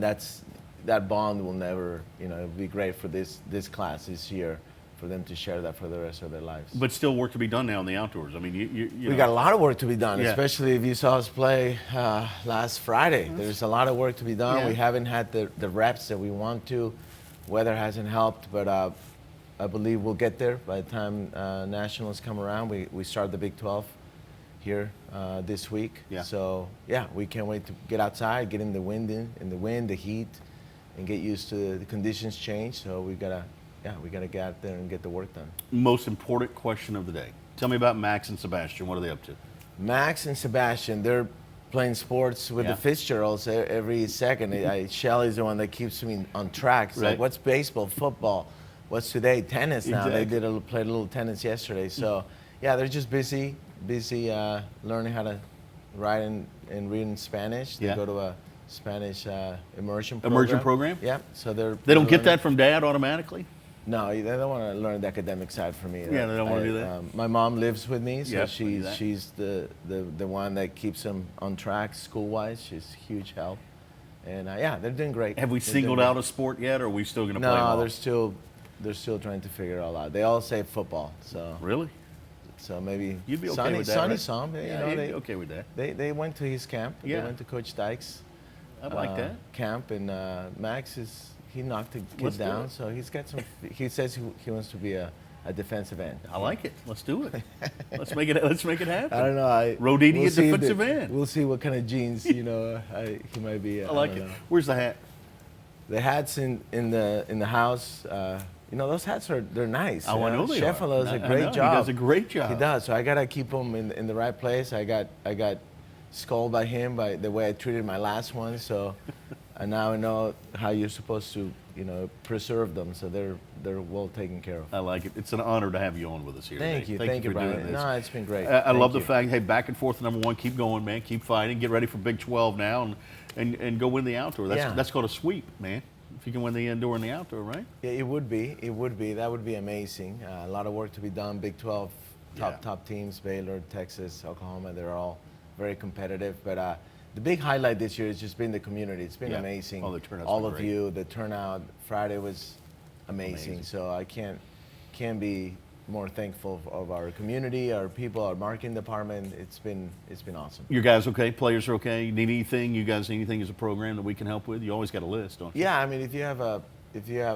that bond will never, it'll be great for this class this year, for them to share that for the rest of their lives. But still work to be done now in the outdoors. I mean, we got a lot of work to be done, especially if you saw us play last Friday. There's a lot of work to be done. We haven't had the reps that we want to. Weather hasn't helped, but I believe we'll get there by the time nationals come around. We start the Big 12 here this week. So yeah, we can't wait to get outside, get in the wind, the heat, and get used to the conditions change. So we gotta get out there and get the work done. Most important question of the day. Tell me about Max and Sebastian. What are they up to? Max and Sebastian, they're playing sports with the Fitzgeralds every second. Shelly's the one that keeps me on track. So like, what's baseball, football? What's today? Tennis now. They played a little tennis yesterday. So yeah, they're just busy learning how to write and read in Spanish. They go to a Spanish immersion program. Yeah, so they don't get that from Dad automatically? No, they don't want to learn the academic side from me. Yeah, they don't want to do that. My mom lives with me, so she's the one that keeps them on track school-wise. She's a huge help. And yeah, they're doing great. Have we singled out a sport yet, or are we still going to play them all? No, they're still trying to figure it all out. They all say football. So really? So maybe you'd be okay with that, Sonny saw him. You'd be okay with that. They went to his camp. They went to Coach Dyke's camp, and Max he knocked the kid down. So he's got some. He says he wants to be a defensive end. I like it. Let's do it. Let's make it happen. I don't know. Roditi is defensive end. We'll see what kind of genes he might be. I like it. Where's the hat? The hat's in the house. Those hats they're nice. I know they are. Sheffalo does a great job. He does a great job. He does. So I gotta keep them in the right place. I got scolded by him by the way I treated my last one. So and now I know how you're supposed to preserve them. So they're well taken care of. I like it. It's an honor to have you on with us here. Thank you. Thank you for doing this. No, it's been great. I love the fact. Hey, back and forth, number one. Keep going, man. Keep fighting. Get ready for Big 12 now, and go win the outdoor. That's called a sweep, man. If you can win the indoor and the outdoor, right? Yeah, it would be. It would be. That would be amazing. A lot of work to be done. Big 12, top teams, Baylor, Texas, Oklahoma, they're all very competitive. But the big highlight this year has just been the community. It's been amazing. Oh, the turnout's all of great. You, the turnout. Friday was amazing. So I can't be more thankful of our community, our people, our marketing department. It's been awesome. You guys okay? Players are okay? You need anything? You guys need anything as a program that we can help with? You always got a list, don't you? Yeah, I mean, if you have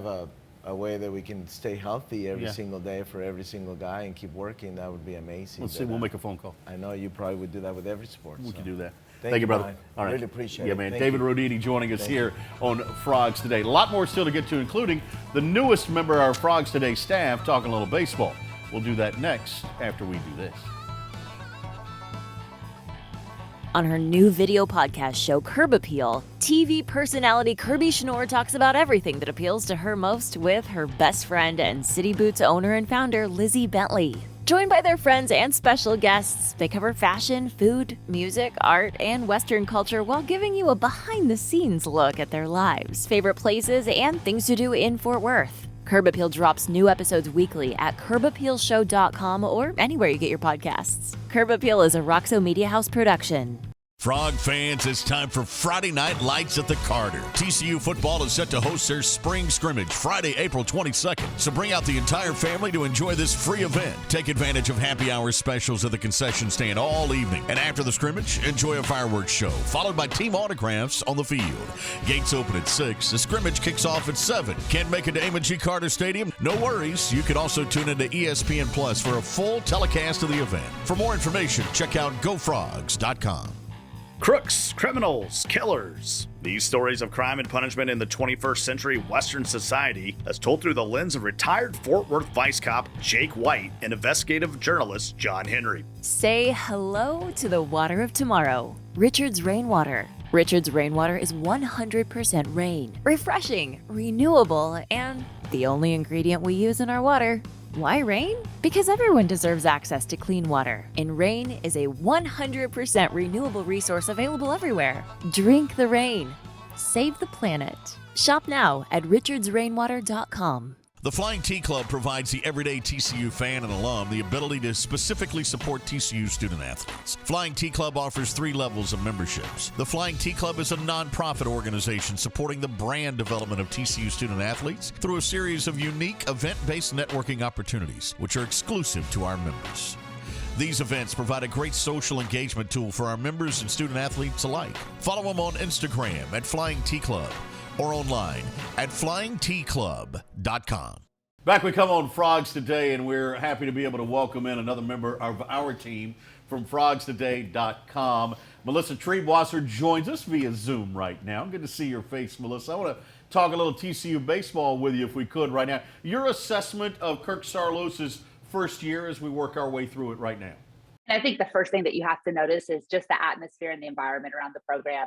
a way that we can stay healthy every single day for every single guy and keep working, that would be amazing. Let's see. We'll make a phone call. I know you probably would do that with every sport. We can do that. Thank you, brother. Brian. All right. Really appreciate it. Yeah, man. David Roditi joining us here on Frogs Today. A lot more still to get to, including the newest member of our Frogs Today staff talking a little baseball. We'll do that next after we do this. On her new video podcast show, Curb Appeal, TV personality Kirby Schnorr talks about everything that appeals to her most with her best friend and City Boots owner and founder, Lizzie Bentley. Joined by their friends and special guests, they cover fashion, food, music, art, and Western culture while giving you a behind-the-scenes look at their lives, favorite places, and things to do in Fort Worth. Curb Appeal drops new episodes weekly at curbappealshow.com or anywhere you get your podcasts. Curb Appeal is a Roxo Media House production. Frog fans, it's time for Friday Night Lights at the Carter. TCU Football is set to host their spring scrimmage Friday, April 22nd. So bring out the entire family to enjoy this free event. Take advantage of happy hour specials at the concession stand all evening. And after the scrimmage, enjoy a fireworks show, followed by team autographs on the field. Gates open at 6. The scrimmage kicks off at 7. Can't make it to A&G Carter Stadium? No worries. You can also tune into ESPN Plus for a full telecast of the event. For more information, check out gofrogs.com. Crooks, criminals, killers. These stories of crime and punishment in the 21st century Western society, as told through the lens of retired Fort Worth Vice Cop Jake White and investigative journalist John Henry. Say hello to the water of tomorrow. Richard's Rainwater. Richard's Rainwater is 100% rain, refreshing, renewable, and the only ingredient we use in our water. Why rain? Because everyone deserves access to clean water, and rain is a 100% renewable resource available everywhere. Drink the rain. Save the planet. Shop now at richardsrainwater.com. The Flying T Club provides the everyday TCU fan and alum the ability to specifically support TCU student athletes. Flying T Club offers 3 levels of memberships. The Flying T Club is a nonprofit organization supporting the brand development of TCU student athletes through a series of unique event-based networking opportunities, which are exclusive to our members. These events provide a great social engagement tool for our members and student athletes alike. Follow them on Instagram at Flying T Club or online at flyingtclub.com. Back we come on Frogs Today, and we're happy to be able to welcome in another member of our team from frogstoday.com. Melissa Triebwasser joins us via Zoom right now. Good to see your face, Melissa. I want to talk a little TCU baseball with you if we could right now. Your assessment of Kirk Saarloos' first year as we work our way through it right now. I think the first thing that you have to notice is just the atmosphere and the environment around the program.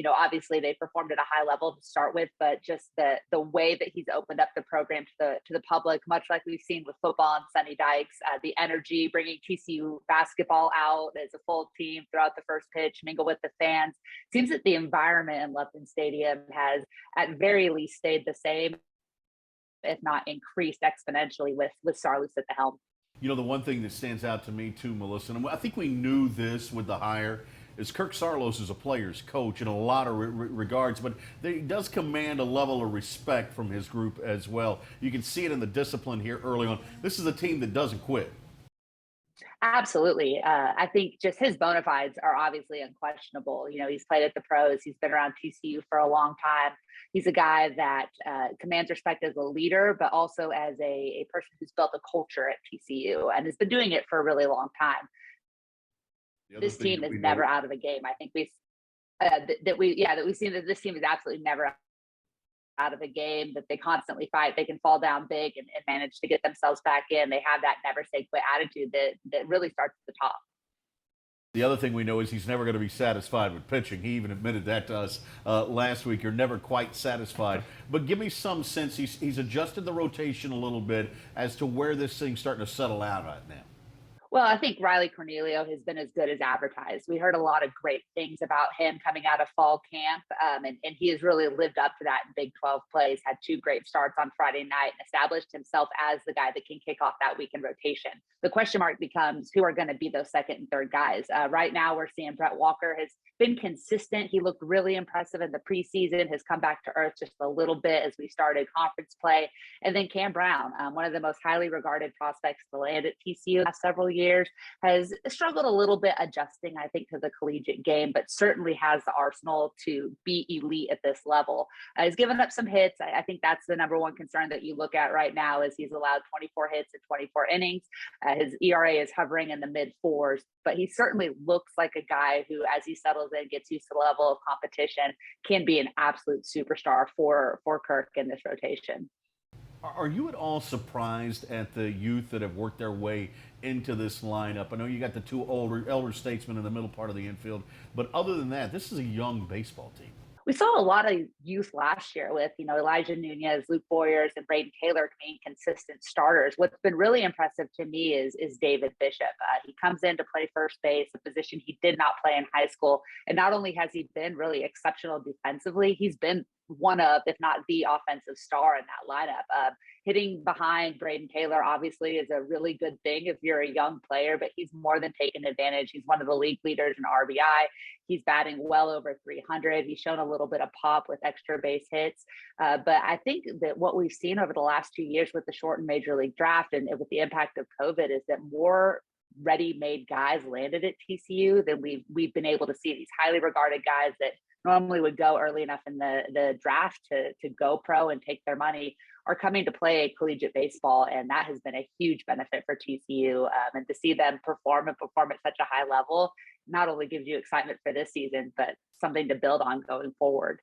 Obviously they performed at a high level to start with, but just the way that he's opened up the program to the public, much like we've seen with football and Sonny Dykes, the energy, bringing TCU basketball out as a full team throughout the first pitch, mingle with the fans. Seems that the environment in Lupton Stadium has at very least stayed the same, if not increased exponentially with Saarloos at the helm. You know, the one thing that stands out to me too, Melissa, and I think we knew this with the hire, is Kirk Saarloos is a player's coach in a lot of regards, but he does command a level of respect from his group as well. You can see it in the discipline here early on. This is a team that doesn't quit. Absolutely. I think just his bona fides are obviously unquestionable. You know, he's played at the pros. He's been around TCU for a long time. He's a guy that commands respect as a leader, but also as a person who's built a culture at TCU and has been doing it for a really long time. This team is never out of a game. I think we've seen that this team is absolutely never out of a game, that they constantly fight. They can fall down big and manage to get themselves back in. They have that never say quit attitude that really starts at the top. The other thing we know is he's never going to be satisfied with pitching. He even admitted that to us last week. You're never quite satisfied. But give me some sense. He's adjusted the rotation a little bit as to where this thing's starting to settle out right now. Well, I think Riley Cornelio has been as good as advertised. We heard a lot of great things about him coming out of fall camp, and he has really lived up to that in Big 12 plays, had 2 great starts on Friday night, and established himself as the guy that can kick off that weekend rotation. The question mark becomes who are going to be those second and third guys. Right now, we're seeing Brett Walker has been consistent. He looked really impressive in the preseason, has come back to earth just a little bit as we started conference play. And then Cam Brown, one of the most highly regarded prospects to land at TCU last several years, has struggled a little bit adjusting, I think, to the collegiate game, but certainly has the arsenal to be elite at this level. He's given up some hits. I think that's the number one concern that you look at right now is he's allowed 24 hits in 24 innings. His ERA is hovering in the mid-4s, but he certainly looks like a guy who, as he settles in, gets used to the level of competition, can be an absolute superstar for Kirk in this rotation. Are you at all surprised at the youth that have worked their way into this lineup? I know you got the two elder statesmen in the middle part of the infield, but other than that, this is a young baseball team. We saw a lot of youth last year with, Elijah Nunez, Luke Boyers, and Braden Taylor being consistent starters. What's been really impressive to me is David Bishop. He comes in to play first base, a position he did not play in high school. And not only has he been really exceptional defensively, he's been one of, if not the offensive star in that lineup. Hitting behind Braden Taylor obviously is a really good thing if you're a young player, but he's more than taken advantage. He's one of the league leaders in RBI. He's batting well over 300. He's shown a little bit of pop with extra base hits. But I think that what we've seen over the last 2 years with the shortened major league draft and with the impact of COVID is that more ready-made guys landed at TCU than we've been able to see. These highly regarded guys that normally would go early enough in the draft to go pro and take their money are coming to play collegiate baseball. And that has been a huge benefit for TCU. And to see them perform at such a high level, not only gives you excitement for this season, but something to build on going forward.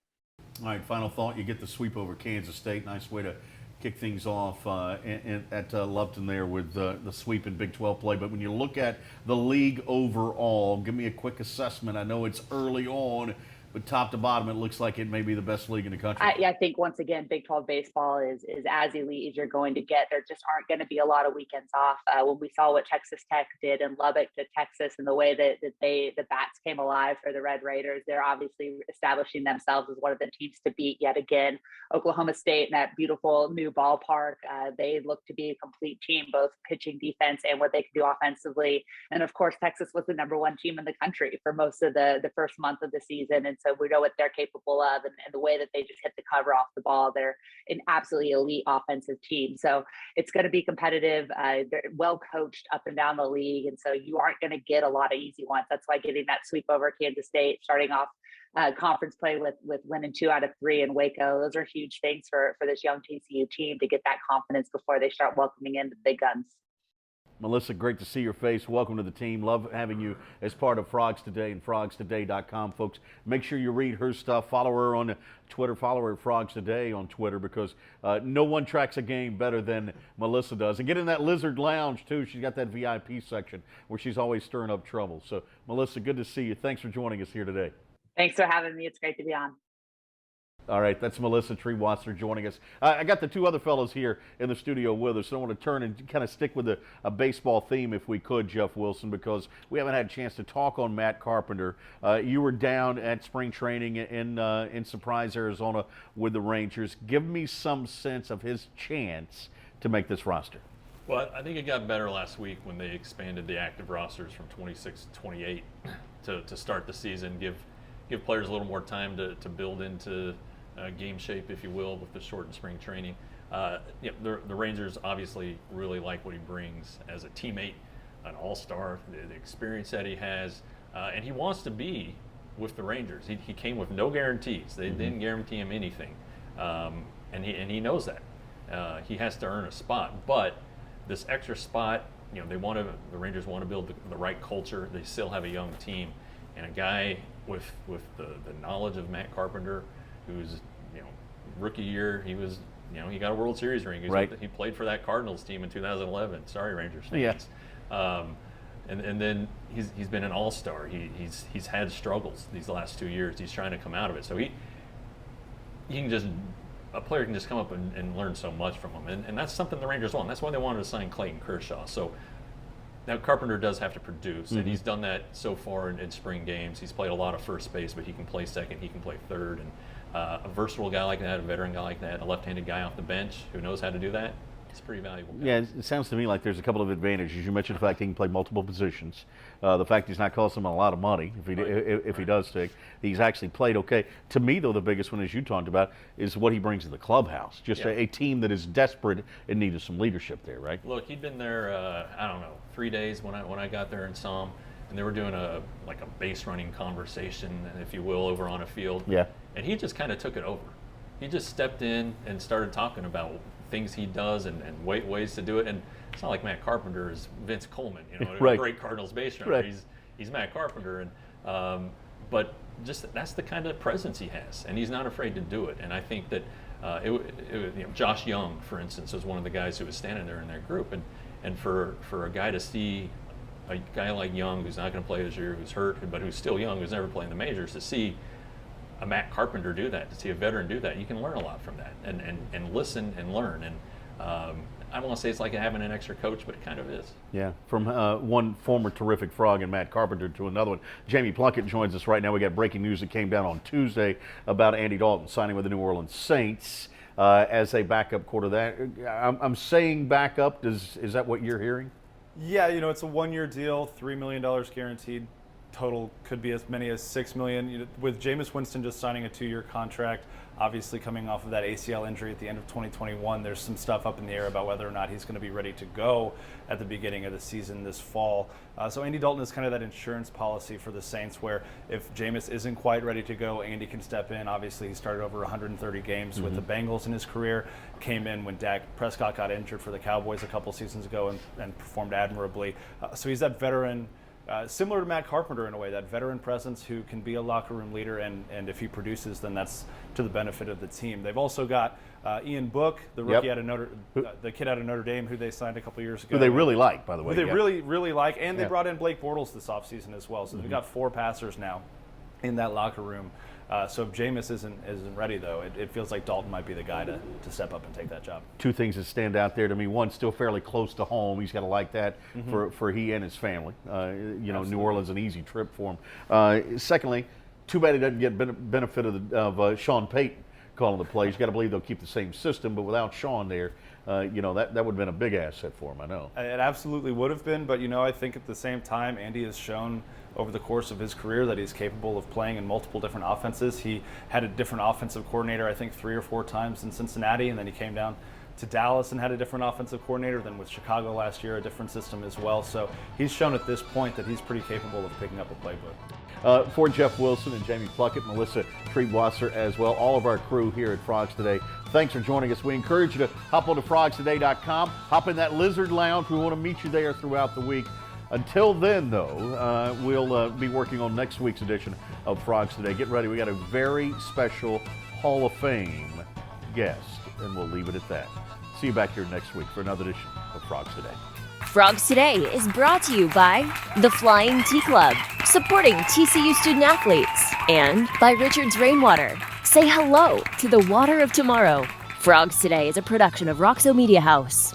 All right, final thought. You get the sweep over Kansas State. Nice way to kick things off at Lupton there with the sweep in Big 12 play. But when you look at the league overall, give me a quick assessment. I know it's early on, but top to bottom, it looks like it may be the best league in the country. I think, once again, Big 12 baseball is as elite as you're going to get. There just aren't going to be a lot of weekends off. When we saw what Texas Tech did in Lubbock to Texas and the way that the bats came alive for the Red Raiders, they're obviously establishing themselves as one of the teams to beat yet again. Oklahoma State in that beautiful new ballpark, they look to be a complete team, both pitching, defense, and what they can do offensively. And of course, Texas was the #1 team in the country for most of the first month of the season. And so we know what they're capable of, and the way that they just hit the cover off the ball. They're an absolutely elite offensive team. So it's going to be competitive. They're well coached up and down the league. And so you aren't going to get a lot of easy ones. That's why getting that sweep over Kansas State, starting off conference play with winning 2 out of 3 in Waco. Those are huge things for this young TCU team to get that confidence before they start welcoming in the big guns. Melissa, great to see your face. Welcome to the team. Love having you as part of Frogs Today and FrogsToday.com, folks. Make sure you read her stuff. Follow her on Twitter. Follow her at Frogs Today on Twitter, because no one tracks a game better than Melissa does. And get in that Lizard Lounge, too. She's got that VIP section where she's always stirring up trouble. So, Melissa, good to see you. Thanks for joining us here today. Thanks for having me. It's great to be on. All right, that's Melissa Treewasser joining us. I got the two other fellows here in the studio with us, so I want to turn and kind of stick with a baseball theme if we could, Jeff Wilson, because we haven't had a chance to talk on Matt Carpenter. You were down at spring training in Surprise, Arizona with the Rangers. Give me some sense of his chance to make this roster. Well, I think it got better last week when they expanded the active rosters from 26 to 28 to start the season, give players a little more time to build into game shape, if you will, with the shortened spring training. The Rangers obviously really like what he brings as a teammate, an all-star, the experience that he has, and he wants to be with the Rangers. He came with no guarantees. They didn't guarantee him anything, and he knows that. He has to earn a spot, but this extra spot, the Rangers want to build the right culture. They still have a young team, and a guy with the knowledge of Matt Carpenter, who's rookie year, he was he got a World Series ring. He played for that Cardinals team in 2011. Sorry, Rangers fans. Yes. And then he's been an all-star. He's had struggles these last 2 years. He's trying to come out of it. So a player can just come up and learn so much from him, and that's something the Rangers want. That's why they wanted to sign Clayton Kershaw. So now Carpenter does have to produce, and he's done that so far in spring games. He's played a lot of first base, but he can play second, he can play third, and a versatile guy like that, a veteran guy like that, a left-handed guy off the bench who knows how to do that, it's pretty valuable. Yeah, it sounds to me like there's a couple of advantages. You mentioned the fact he can play multiple positions, the fact he's not costing him a lot of money if he does stick. He's actually played okay. To me, though, the biggest one, as you talked about, is what he brings to the clubhouse. Just a team that is desperate and needed some leadership there, right? Look, he'd been there, 3 days when I got there and saw him, and they were doing a base running conversation, if you will, over on a field. Yeah. And he just kind of took it over. He just stepped in and started talking about things he does and ways to do it. And it's not like Matt Carpenter is Vince Coleman, Right. a great Cardinals base runner. Right. He's Matt Carpenter, and but just that's the kind of presence he has, and he's not afraid to do it. And I think that Josh Young, for instance, was one of the guys who was standing there in their group, and for a guy to see a guy like Young, who's not going to play this year, who's hurt, but who's still young, who's never played in the majors, to see a Matt Carpenter do that, to see a veteran do that, you can learn a lot from that, and listen and learn. And I don't want to say it's like having an extra coach, but it kind of is. Yeah, from one former terrific Frog and Matt Carpenter to another one. Jamie Plunkett joins us right now. We got breaking news that came down on Tuesday about Andy Dalton signing with the New Orleans Saints as a backup quarterback. I'm saying backup. Is that what you're hearing? Yeah, it's a one-year deal, $3 million guaranteed. Total could be as many as $6 million. With Jameis Winston just signing a 2-year contract, obviously coming off of that ACL injury at the end of 2021, there's some stuff up in the air about whether or not he's going to be ready to go at the beginning of the season this fall. So Andy Dalton is kind of that insurance policy for the Saints, where if Jameis isn't quite ready to go, Andy can step in. Obviously, he started over 130 games with the Bengals in his career, came in when Dak Prescott got injured for the Cowboys a couple seasons ago and performed admirably. So he's that veteran, similar to Matt Carpenter in a way, that veteran presence who can be a locker room leader, and if he produces, then that's to the benefit of the team. They've also got Ian Book, the rookie out of the kid out of Notre Dame, who they signed a couple years ago. Who they really like, by the way. Who they really like, and they brought in Blake Bortles this offseason as well. So they've got 4 passers now in that locker room. So if Jameis isn't ready, though, it feels like Dalton might be the guy to step up and take that job. 2 things that stand out there to me. One, still fairly close to home. He's got to like that for he and his family. New Orleans, an easy trip for him. Secondly, too bad he doesn't get benefit of Sean Payton calling the plays. You got to believe they'll keep the same system, but without Sean there, that would have been a big asset for him, I know. It absolutely would have been, but I think at the same time, Andy has shown over the course of his career that he's capable of playing in multiple different offenses. He had a different offensive coordinator, I think 3 or 4 times in Cincinnati, and then he came down to Dallas and had a different offensive coordinator. Then with Chicago last year, a different system as well. So he's shown at this point that he's pretty capable of picking up a playbook. For Jeff Wilson and Jamie Plunkett, Melissa Treebwasser as well, all of our crew here at Frogs Today, thanks for joining us. We encourage you to hop on to frogstoday.com, hop in that Lizard Lounge. We want to meet you there throughout the week. Until then, though, we'll be working on next week's edition of Frogs Today. Get ready. We got a very special Hall of Fame guest, and we'll leave it at that. See you back here next week for another edition of Frogs Today. Frogs Today is brought to you by the Flying Tea Club, supporting TCU student athletes, and by Richard's Rainwater. Say hello to the water of tomorrow. Frogs Today is a production of Roxo Media House.